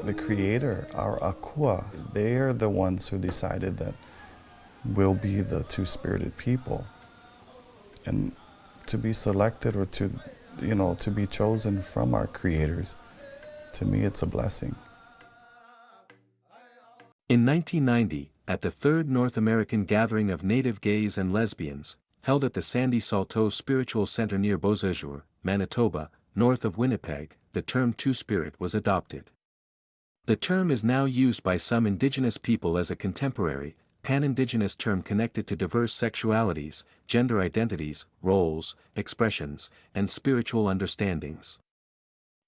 the creator, our Akua, they're the ones who decided that we'll be the two-spirited people. And to be selected or to, to be chosen from our creators, to me it's a blessing. In 1990, at the third North American Gathering of Native Gays and Lesbians, held at the Sandy-Saulteaux Spiritual Centre near Beausejour, Manitoba, north of Winnipeg, the term Two-Spirit was adopted. The term is now used by some Indigenous people as a contemporary, pan-Indigenous term connected to diverse sexualities, gender identities, roles, expressions, and spiritual understandings.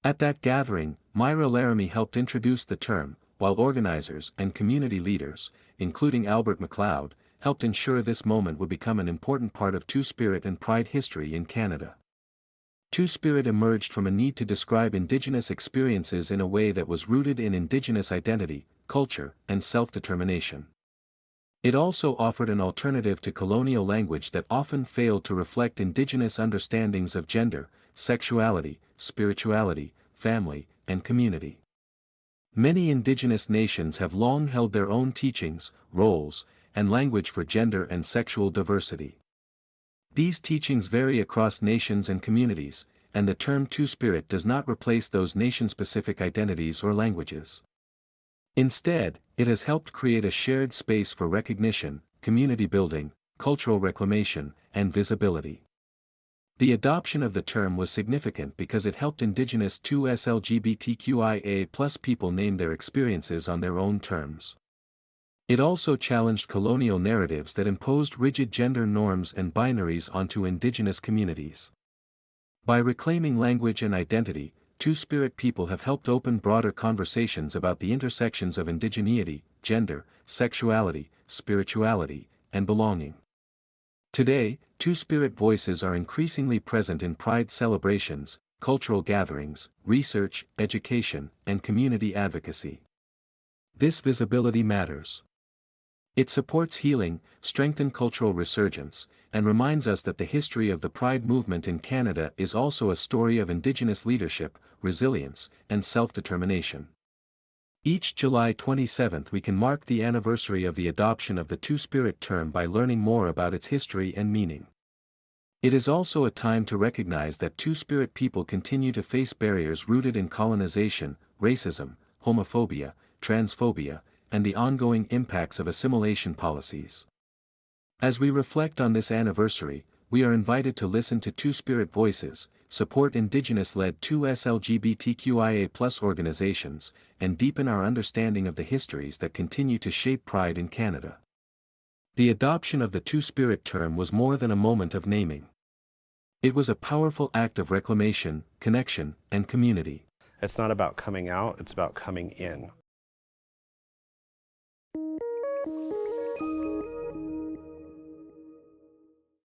At that gathering, Myra Laramie helped introduce the term, while organizers and community leaders, including Albert MacLeod, helped ensure this moment would become an important part of Two-Spirit and Pride history in Canada. Two-Spirit emerged from a need to describe Indigenous experiences in a way that was rooted in Indigenous identity, culture, and self-determination. It also offered an alternative to colonial language that often failed to reflect Indigenous understandings of gender, sexuality, spirituality, family, and community. Many Indigenous nations have long held their own teachings, roles, and language for gender and sexual diversity. These teachings vary across nations and communities, and the term Two-Spirit does not replace those nation-specific identities or languages. Instead, it has helped create a shared space for recognition, community building, cultural reclamation, and visibility. The adoption of the term was significant because it helped Indigenous 2S LGBTQIA+ people name their experiences on their own terms. It also challenged colonial narratives that imposed rigid gender norms and binaries onto Indigenous communities. By reclaiming language and identity, Two-Spirit people have helped open broader conversations about the intersections of indigeneity, gender, sexuality, spirituality, and belonging. Today, Two-Spirit voices are increasingly present in Pride celebrations, cultural gatherings, research, education, and community advocacy. This visibility matters. It supports healing, strengthens cultural resurgence, and reminds us that the history of the Pride movement in Canada is also a story of Indigenous leadership, resilience, and self-determination. Each July 27 we can mark the anniversary of the adoption of the Two-Spirit term by learning more about its history and meaning. It is also a time to recognize that Two-Spirit people continue to face barriers rooted in colonization, racism, homophobia, transphobia, and the ongoing impacts of assimilation policies. As we reflect on this anniversary, we are invited to listen to Two-Spirit voices, support Indigenous-led 2S LGBTQIA+ organizations, and deepen our understanding of the histories that continue to shape Pride in Canada. The adoption of the Two-Spirit term was more than a moment of naming. It was a powerful act of reclamation, connection, and community. It's not about coming out, it's about coming in.